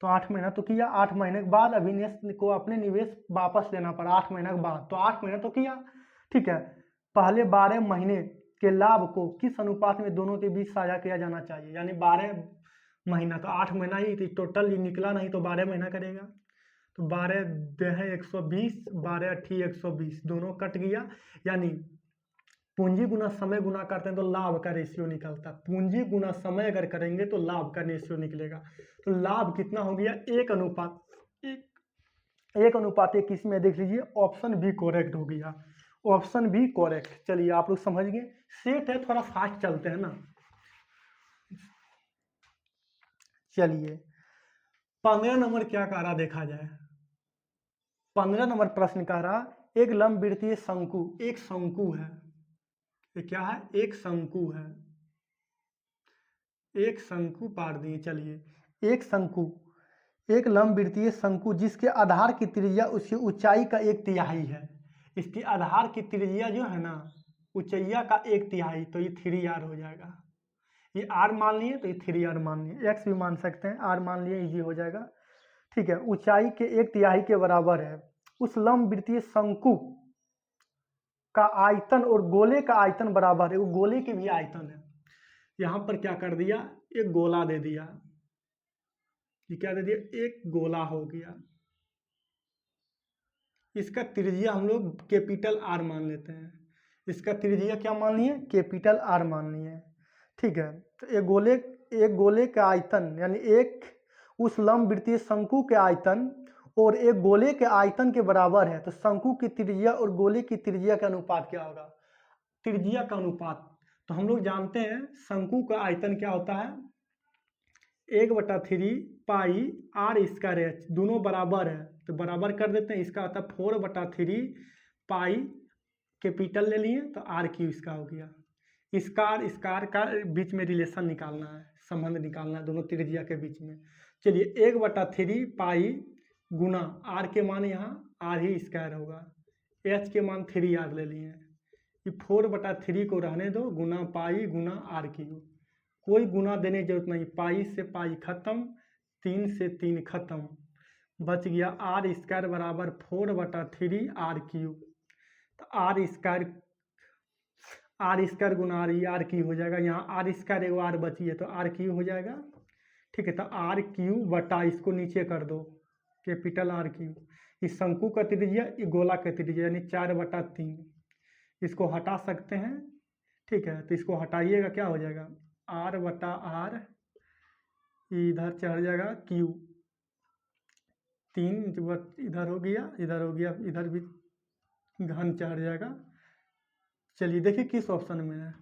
तो 8 महीना तो किया। 8 महीने के बाद अभिनेश को अपने निवेश वापस लेना पड़ा 8 महीने के बाद, तो 8 महीना तो किया, ठीक है। पहले 12 महीने के लाभ को किस अनुपात में दोनों के बीच साझा किया जाना चाहिए? यानी 12 महीना तो 8 महीना ही तो टोटल निकला नहीं, तो 12 महीना करेगा। तो 12 है 120, 12 अट्ठी 120, दोनों कट गया। यानी पूंजी गुना समय गुना करते हैं तो लाभ का रेशियो निकलता है। पूंजी गुना समय अगर करेंगे तो लाभ का रेशियो निकलेगा। तो लाभ कितना हो गया? 1:1 किसमें देख लीजिए, ऑप्शन बी करेक्ट हो गया। Option B correct. चलिए आप लोग समझ गए। सेट है, थोड़ा फास्ट चलते हैं ना। चलिए 15 नंबर क्या कह रहा देखा जाए। 15 नंबर प्रश्न कह रहा, एक लंबवृत्तीय शंकु, एक शंकु है, ये क्या है? एक शंकु है, एक शंकु पार दिए। चलिए एक शंकु, एक लंबवृत्तीय शंकु जिसके आधार की त्रिज्या उसकी ऊंचाई का 1/3 है। इसकी आधार की त्रिज्या जो है ना, ऊंचाइया का 1/3, तो ये 3r हो जाएगा। ये r मान लिए तो ये 3r मान लिए, x भी मान सकते हैं, r मान लिए, इजी हो जाएगा, ठीक है। ऊंचाई के 1/3 के बराबर है। उस लंबवृत्तीय शंकु का आयतन और गोले का आयतन बराबर है। वो गोले के भी आयतन है। यहां पर क्या कर दिया? एक गोला दे दिया। ये क्या दे दिया? एक गोला हो गया। इसका त्रिज्या हम लोग कैपिटल R मान लेते हैं। इसका त्रिज्या क्या मान लिए? कैपिटल R मान लिए, ठीक है। तो एक गोले का आयतन, यानी एक उस लंबवृत्तीय शंकु के आयतन और एक गोले के आयतन के बराबर है। तो शंकु की त्रिज्या और गोले की त्रिज्या का अनुपात क्या होगा? त्रिज्या का अनुपात तो हम लोग जानते हैं, शंकु का आयतन क्या होता है? 1/3 पाई r स्क्वायर h, दोनों बराबर है तो बराबर कर देते हैं। इसका आता है 4/3 पाई, कैपिटल ले लिए तो r³ इसका हो गया। स्क्वायर का बीच में रिलेशन निकालना है, संबंध निकालना है दोनों त्रिज्या के बीच में। चलिए 1/3 पाई गुना r के मान यहाँ r ही स्क्वायर होगा, h के मान 3r ले लिए। ये 4/3 को रहने दो, गुना पाई गुना r³, कोई गुना देने की जरूरत नहीं। पाई से पाई खत्म, 3 से 3 खत्म, बच गया r² बराबर 4/3 r³। तो r² गुना r³ हो जाएगा। यहाँ r² एगो r बची है तो r³ हो जाएगा, ठीक है। तो r³ बटा, इसको नीचे कर दो, कैपिटल R³। इस शंकु का त्रिज्या, गोला का त्रिज्या, यानी 4/3। इसको हटा सकते हैं, ठीक है। तो इसको हटाइएगा, क्या हो जाएगा? r/r, इधर चढ़ जाएगा Q, 3 इधर हो गया, इधर हो गया, इधर भी घन चढ़ जाएगा। चलिए देखिए किस ऑप्शन में है,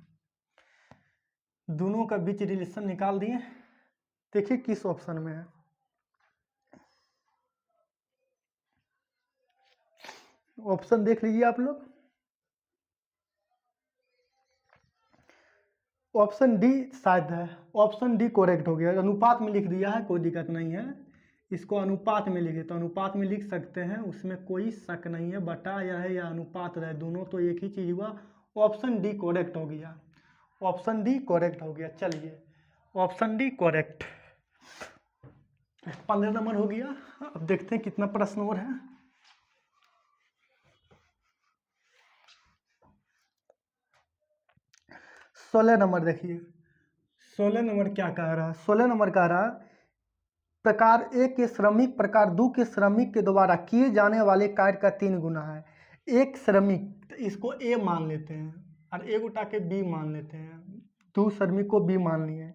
दोनों का बीच रिलेशन निकाल दिए, देखिए किस ऑप्शन में है। ऑप्शन देख लीजिए आप लोग। ऑप्शन डी शायद है, ऑप्शन डी करेक्ट हो गया। अनुपात में लिख दिया है, कोई दिक्कत नहीं है। इसको अनुपात में लिखे तो अनुपात में लिख सकते हैं, उसमें कोई शक नहीं है। बटा यह है या अनुपात रहे, दोनों तो एक ही चीज़ हुआ। ऑप्शन डी करेक्ट हो गया, ऑप्शन डी करेक्ट हो गया। चलिए ऑप्शन डी करेक्ट, 15 नंबर हो गया। अब देखते हैं कितना प्रश्न और है। सोलह नंबर देखिए, 16 नंबर क्या कह रहा है। 16 नंबर कह रहा प्रकार ए के श्रमिक प्रकार दो के श्रमिक के द्वारा किए जाने वाले कार्य का 3 गुना है। एक श्रमिक, तो इसको ए मान लेते हैं और एक उठा के बी मान लेते हैं। दो श्रमिक को बी मान लिए,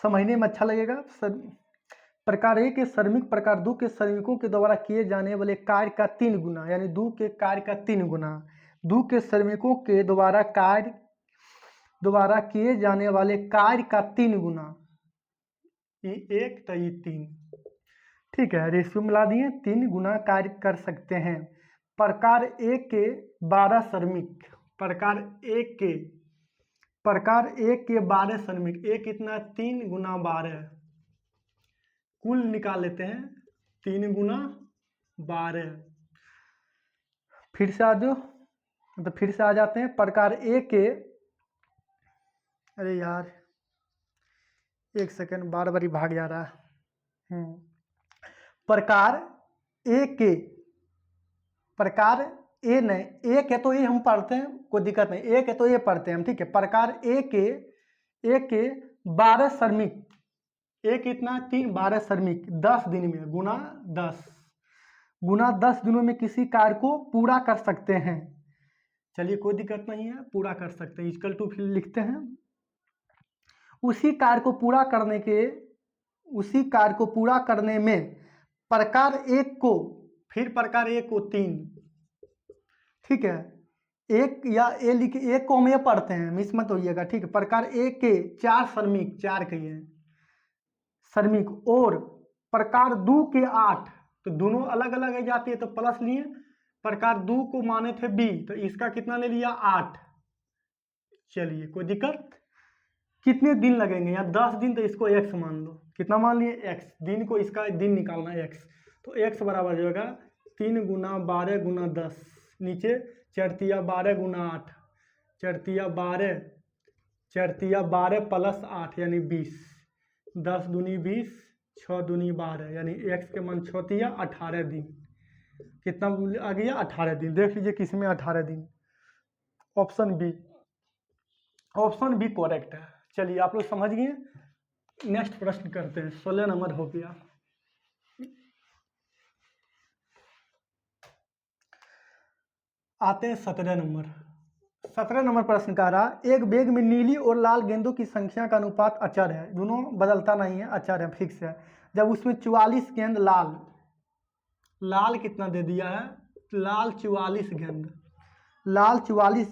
समझने में अच्छा लगेगा। प्रकार ए के श्रमिक प्रकार दो के श्रमिकों के द्वारा किए जाने वाले कार्य का 3 गुना, यानी दो के कार्य का 3 गुना। दो के श्रमिकों के द्वारा किए जाने वाले कार्य का 3 गुना। ये 1 तो ये 3, ठीक है। रेशियो मिला दिए, 3 गुना कार्य कर सकते हैं। प्रकार ए के 12 श्रमिक, प्रकार ए के 12 श्रमिक, ए कितना 3 गुना 12, कुल निकाल लेते हैं 3 गुना 12। फिर से आ जाओ, तो फिर से आ जाते हैं। प्रकार ए के, अरे यार एक सेकेंड, बार बार भाग जा रहा है। प्रकार ए के, प्रकार ए नहीं, एक है तो ये हम पढ़ते हैं, कोई दिक्कत नहीं। एक है तो ये पढ़ते हैं हम, ठीक है। प्रकार ए के 12 श्रमिक, एक कितना 3, 12 श्रमिक 10 दिन में गुना 10 दिनों में किसी कार्य को पूरा कर सकते हैं। चलिए कोई दिक्कत नहीं है, पूरा कर सकते हैं। इक्वल टू फिर लिखते हैं। उसी कार्य को पूरा करने में प्रकार एक को, फिर प्रकार एक को 3, ठीक है। एक या ए लिखे, एक को हम ये पढ़ते हैं, मिस मत होइएगा, ठीक है। प्रकार एक के 4 श्रमिक, 4 कहिए श्रमिक, और प्रकार दो के 8, तो दोनों अलग अलग है जाती है तो प्लस लिए। प्रकार दो को माने थे बी, तो इसका कितना ले लिया 8। चलिए कोई दिक्कत। कितने दिन लगेंगे यहाँ 10 दिन, तो इसको x मान लो। कितना मान लिए x, दिन को इसका दिन निकालना है x, तो x बराबर हो जाएगा 3 गुना 12 गुना 10, नीचे 4 12 गुना 8, 4 12 प्लस 8 यानी 20, 10 दूनी 20, 6 दूनी 12, यानी x के मान 6 18 दिन। कितना आ गया 18 दिन। देख लीजिए किसमें 18 दिन, option B, option B correct है। चलिए आप लोग समझ गए। नेक्स्ट प्रश्न करते हैं, 16 नंबर हो गया। आते हैं 17 नंबर। 17 नंबर प्रश्न कह रहा एक बैग में नीली और लाल गेंदों की संख्या का अनुपात अचर है, दोनों बदलता नहीं है, अचर है, फिक्स है। जब उसमें 44 गेंद लाल कितना दे दिया है, लाल 44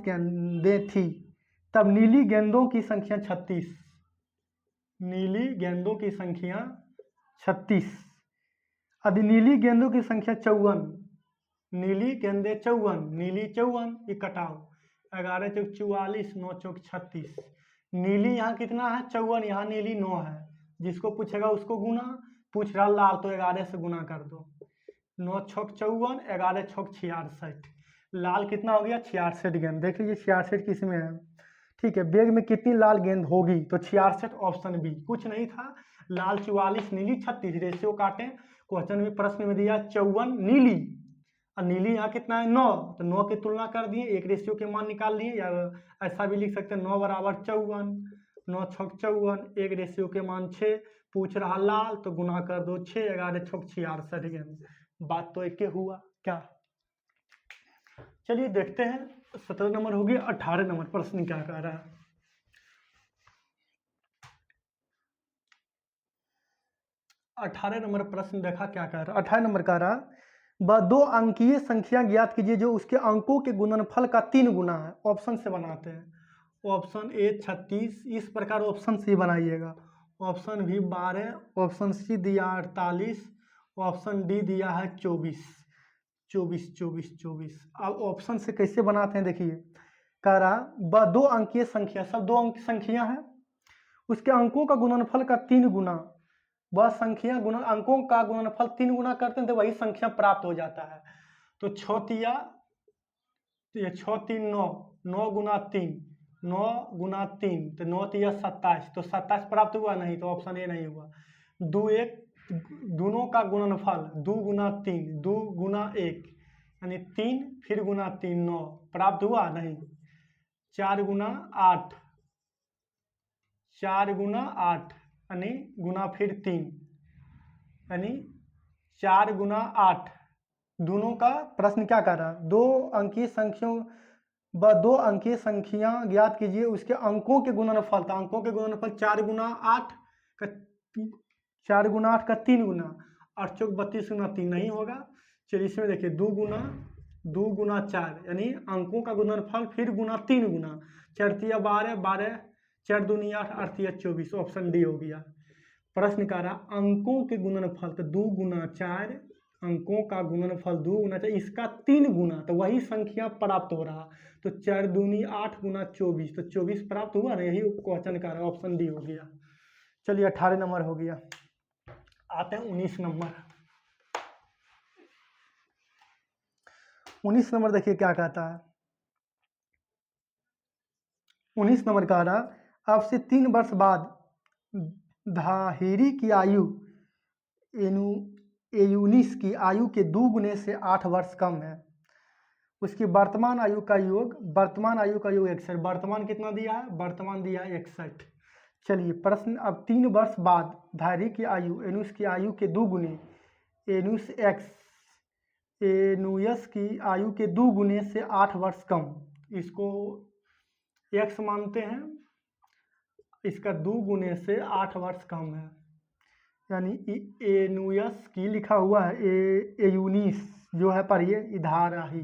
गेंदें थी, तब नीली गेंदों की संख्या 36, नीली गेंदों की संख्या 36। यदि नीली गेंदों की संख्या 54, नीली गेंदे 54, नीली 54, ये कटाओ 11 चौक 44, 9 चौक 36। नीली यहाँ कितना है 54, यहाँ नीली 9 है, जिसको पूछेगा उसको गुना, पूछ रहा लाल तो 11 से गुना कर दो। 9 छक 54, 11 छक 66, लाल कितना हो गया 66 गेंद। देख लीजिए 66 किस में है, ठीक है। बैग में कितनी लाल गेंद होगी, तो 66, ऑप्शन बी। कुछ नहीं था, लाल 44 नीली 36, रेशियो काटें। क्वेश्चन में प्रश्न में दिया 54 नीली, और नीली यहाँ कितना है 9, तो 9 की तुलना कर दिए, एक रेशियो के मान निकाल लिए, या ऐसा भी लिख सकते हैं 9 बराबर 54, 9 छक 54, एक रेशियो के मान 6, पूछ रहा लाल तो गुना कर दो 6, 11 छक 66 गेंद। बात तो एक हुआ क्या। चलिए देखते हैं, 17 नंबर हो गया। 18 नंबर प्रश्न क्या कह रहा है। 18 नंबर प्रश्न देखा क्या कह रहा है। 18 नंबर कह रहा वह 2 अंकीय संख्या ज्ञात कीजिए जो उसके अंकों के गुणनफल का 3 गुना है। ऑप्शन से बनाते हैं। ऑप्शन ए 36, इस प्रकार ऑप्शन सी बनाइएगा। ऑप्शन बी 12, ऑप्शन सी दिया 48, ऑप्शन डी दिया है 24। 24 24 24। अब ऑप्शन से कैसे बनाते हैं देखिए, कह रहा 2 अंकीय संख्या, सब 2 अंक संख्या है, उसके अंकों का गुणनफल का 3 गुना, वह संख्या गुणन अंकों का गुणनफल 3 गुना करते हैं तो वही संख्या प्राप्त हो जाता है। तो 6 ये 6 3 9, 9 गुना 3, 9 गुना 3 तो 9 3 27, तो 27 प्राप्त हुआ नहीं, तो ऑप्शन ए नहीं हुआ। 2 1 दोनों का गुणनफल 2 गुना 3, 2 गुना 1 यानी 3 फिर गुना 3 9 प्राप्त हुआ नहीं। 4 गुना 8, 4 गुना 8 यानी गुना फिर 3 यानी 4 गुना 8। दोनों का प्रश्न क्या कर रहा है, 2 अंकीय संख्याओं व 2 अंकीय संख्या ज्ञात कीजिए, उसके अंकों के गुणनफल, तो अंकों के गुणनफल 4 गुना 8 का 4 गुना 8 का 3 गुना, 8 चौक 32 गुना 3 नहीं होगा। चलिए इसमें देखिए 2 गुना 4 यानी अंकों का गुणनफल फिर गुना 3 गुना, 4 तिया 12, 12 4 दूनी 8, 8 तिया 24, ऑप्शन डी हो गया। प्रश्न कह रहा अंकों के गुणनफल, तो 2 गुना 4 अंकों का गुणनफल 2 गुना 4 इसका 3 गुना, तो वही संख्या प्राप्त हो रहा, तो 4 दूनी 8 गुना 24, तो 24 प्राप्त हुआ ना, यही क्वेश्चन का ऑप्शन डी हो गया। चलिए 18 नंबर हो गया। आते हैं 19 नंबर। 19 नंबर देखिए क्या कहता है। 19 नंबर कह रहा अब से 3 वर्ष बाद धाहिरी की आयु एयूनिस की आयु के 2 गुने से 8 वर्ष कम है, उसकी वर्तमान आयु का योग 61। वर्तमान कितना दिया है, वर्तमान दिया है 61। चलिए प्रश्न, अब 3 वर्ष बाद धारी की आयु एनुस की आयु के 2 गुने, एनुस एक्स एनुयस की आयु के 2 गुने से 8 वर्ष कम, इसको एक्स मानते हैं, इसका 2 गुने से 8 वर्ष कम है, यानी एनुयस की लिखा हुआ है एयूनिस जो है, पर ये इधार ही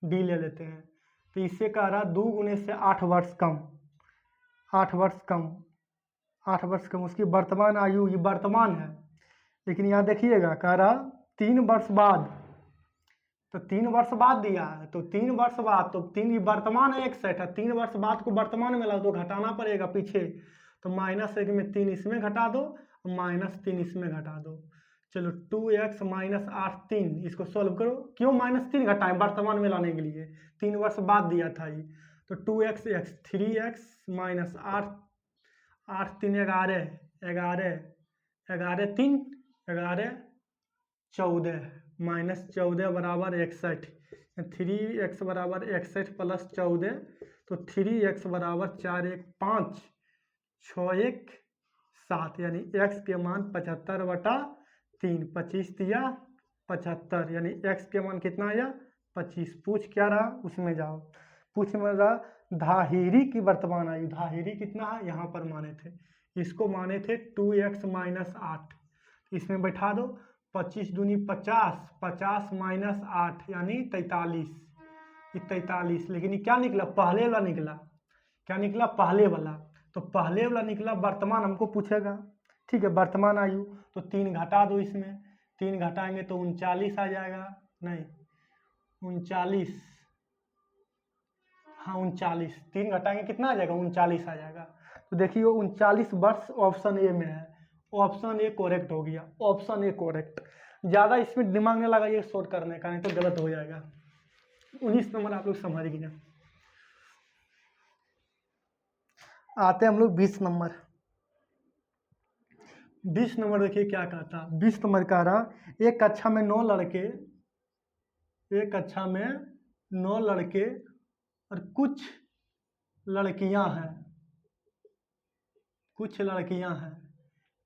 डी ले लेते हैं, तो इससे कह रहा 2 गुने से 8 वर्ष कम, 8 वर्ष कम, 8 वर्ष कम। उसकी वर्तमान आयु, ये वर्तमान है, लेकिन यहाँ देखिएगा कह रहा 3 वर्ष बाद, तो 3 वर्ष बाद दिया है, तो 3 वर्ष बाद, तो 3 वर्तमान है 61 है, 3 वर्ष बाद को वर्तमान में ला तो घटाना पड़ेगा पीछे, तो -1 में 3 इसमें घटा दो, -3 इसमें घटा दो। चलो 2x माइनस 8 3, इसको सॉल्व करो, क्यों -3 घटाएं, वर्तमान में लाने के लिए, 3 वर्ष बाद दिया था ये, तो 2x x 3x माइनस 8 8 3 11 11 11 3 11 14 -14 बराबर 61, 3x बराबर 61 प्लस 14, तो 3x बराबर 4 1 5 6 1 7, यानी x के मान 75/3, 25 दिया 75, यानी x के मान कितना आया 25। पूछ क्या रहा उसमें जाओ, पूछ में रहा धाहिरी की वर्तमान आयु, धाहिरी कितना है यहाँ पर माने थे, इसको माने थे 2x माइनस 8, इसमें बैठा दो, 25 दूनी 50, 50 माइनस 8 यानी 43, ये 43, लेकिन ये क्या निकला, पहले वाला निकला, क्या निकला पहले वाला, तो पहले वाला निकला वर्तमान हमको पूछेगा, ठीक है, वर्तमान आयु, तो 3 घटा दो, इसमें 3 घटाएंगे तो 39 आ जाएगा, नहीं 39, हाँ 39, 3 घटाएंगे कितना आ जाएगा 39 आ जाएगा, तो देखिए 39 वर्ष ऑप्शन ए में है, ऑप्शन ए करेक्ट हो गया, ऑप्शन ए करेक्ट। ज़्यादा इसमें दिमाग नहीं लगाइए शॉर्ट करने का, नहीं तो गलत हो जाएगा। 19 नंबर आप लोग समझ गए। आते हैं हम लोग 20 नंबर। 20 नंबर देखिए क्या कहता, 20 नंबर कह रहा एक कक्षा में 9 लड़के, एक कक्षा में 9 लड़के और कुछ लड़कियां हैं, कुछ लड़कियां हैं,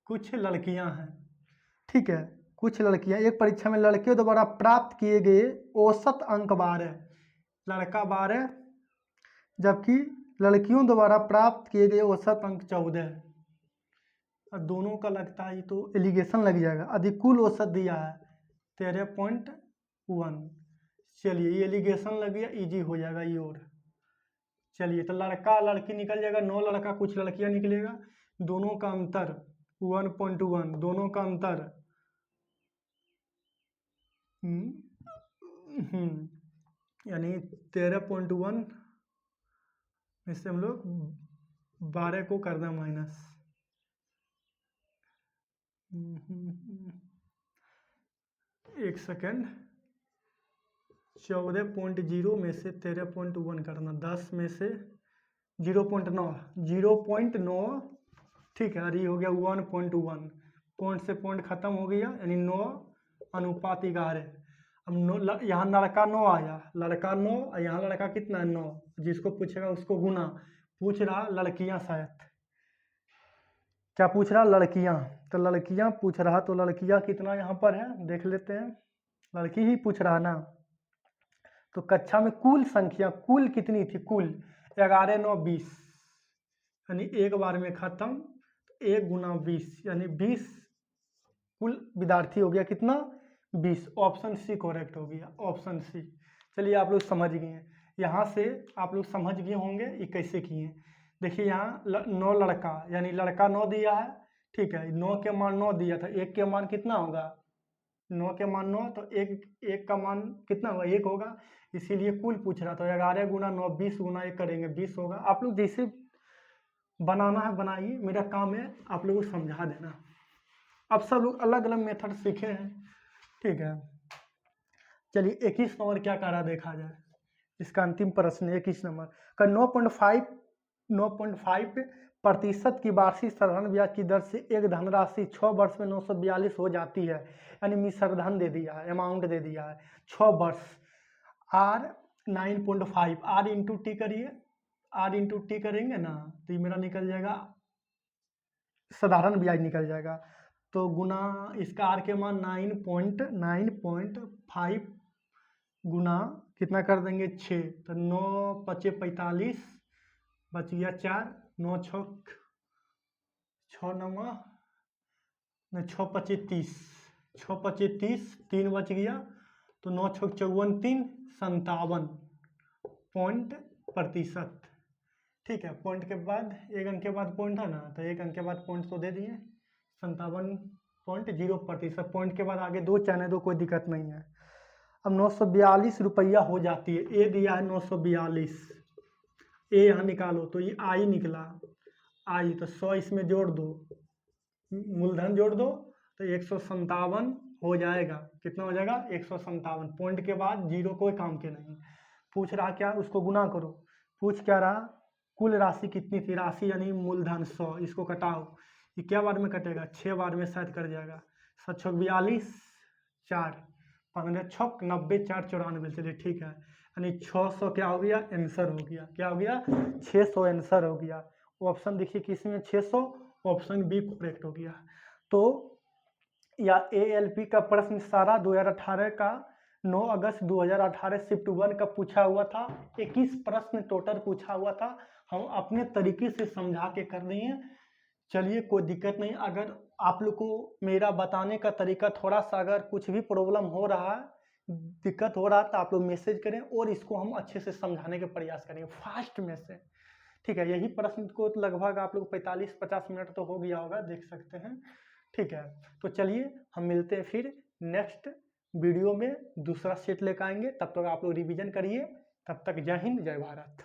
कुछ लड़कियां हैं, ठीक है, कुछ लड़कियां, एक परीक्षा में लड़कियों द्वारा प्राप्त किए गए औसत अंक 12, लड़का 12 जबकि लड़कियों द्वारा प्राप्त किए गए औसत अंक 14, और दोनों का लगता है ये तो एलिगेशन लग जाएगा, अधिकुल औसत दिया है 13.1, चलिए ये एलिगेशन लग गया, इजी हो जाएगा ये, और चलिए तो लड़का लड़की निकल जाएगा, 9 लड़का कुछ लड़कियां निकलेगा, दोनों का अंतर 1.1, दोनों का अंतर यानी 13.1 में से हम लोग 12 को करना माइनस। एक सेकेंड। 14.0 में से 13.1 करना, 10 में से 0.9 ठीक है। ये हो गया 1.1, पॉइंट से पॉइंट खत्म हो गया, यानी 9 अनुपात 11। अब 9 यहाँ लड़का 9 आया, लड़का 9 और यहाँ लड़का कितना है 9। जिसको पूछेगा उसको गुना। पूछ रहा लड़कियां, शायद क्या पूछ रहा, लड़कियां। तो लड़कियां पूछ रहा, तो लड़कियां कितना यहाँ पर है देख लेते हैं। लड़की ही पूछ रहा ना। तो कक्षा में कुल संख्या कुल कितनी थी, कुल 11 9 20, यानी एक बार में खत्म। 1 गुना 20 यानी 20 कुल विद्यार्थी हो गया, कितना 20। ऑप्शन सी करेक्ट हो गया, ऑप्शन सी। चलिए आप लोग समझ गए हैं, यहाँ से आप लोग समझ गए होंगे ये कैसे किए। देखिए यहाँ 9 लड़का, यानी लड़का 9 दिया है, ठीक है। 9 के मान 9 दिया था, 1 के मान कितना होगा 9 के मान 9, तो एक का मान कितना होगा 1 होगा, इसीलिए कुल पूछ रहा। तो 11 गुना 9 20 गुना 1 करेंगे 20 होगा। आप लोग जैसे बनाना है बनाइए, मेरा काम है आप लोगों को समझा देना। अब सब लोग अलग अलग मेथड सीखे हैं, ठीक है। चलिए 21 नंबर क्या करा देखा जाए। इसका अंतिम प्रश्न 21 नंबर का 9.5% की वार्षिक साधारण ब्याज की दर से एक धनराशि 6 वर्ष में 942 हो जाती है। यानी मिश्र धन दे दिया है, अमाउंट दे दिया है 6 वर्ष। R 9.5, R इंटू टी करिए, R इंटू टी करेंगे ना तो ये मेरा निकल जाएगा, साधारण ब्याज निकल जाएगा। तो गुना इसका R के मान 9.5 गुना कितना कर देंगे 6, तो 9 5 45 बच गया 4, 9 6 9 6 25 30, 6 25 30, 3 बच गया, तो 9 6 54 3 57%, ठीक है। पॉइंट के बाद 1 अंक के बाद पॉइंट है ना, तो 1 अंक के बाद पॉइंट तो दे दिए, 57.0%। पॉइंट के बाद आगे 2 चाहे दो, कोई दिक्कत नहीं है। अब 942 रुपया हो जाती है, ए दिया है 942, ए यहाँ निकालो तो ये आई निकला, आई तो 100 इसमें जोड़ दो, मूलधन जोड़ दो तो 157 हो जाएगा। कितना हो जाएगा 157। पॉइंट के बाद जीरो कोई काम के नहीं। पूछ रहा क्या, उसको गुना करो। पूछ क्या रहा, कुल राशि कितनी थी, राशि यानी मूलधन 100, इसको कटाओ। ये क्या बार में कटेगा 6 बार में शायद कट जाएगा। 7 6 42 4 15 6 90 4 94, चलिए ठीक है। यानी 600 क्या हो गया आंसर हो गया, क्या हो गया 600 आंसर हो गया। ऑप्शन देखिए किस में 600, ऑप्शन बी करेक्ट हो गया। तो या ALP का प्रश्न सारा 2018 का 9 अगस्त 2018 शिफ्ट 1 का पूछा हुआ था। 21 प्रश्न टोटल पूछा हुआ था, हम अपने तरीके से समझा के कर रहे हैं। चलिए कोई दिक्कत नहीं। अगर आप लोग को मेरा बताने का तरीका थोड़ा सा अगर कुछ भी प्रॉब्लम हो रहा है, दिक्कत हो रहा है, तो आप लोग मैसेज करें और इसको हम अच्छे से समझाने के प्रयास करेंगे फास्ट में से, ठीक है। यही प्रश्न को लगभग आप लोग 45-50 मिनट तो हो गया होगा, देख सकते हैं, ठीक है। तो चलिए हम मिलते हैं फिर नेक्स्ट वीडियो में, दूसरा सेट लेकर आएंगे। तब तक आप लोग रिवीजन करिए। तब तक जय हिंद जय भारत।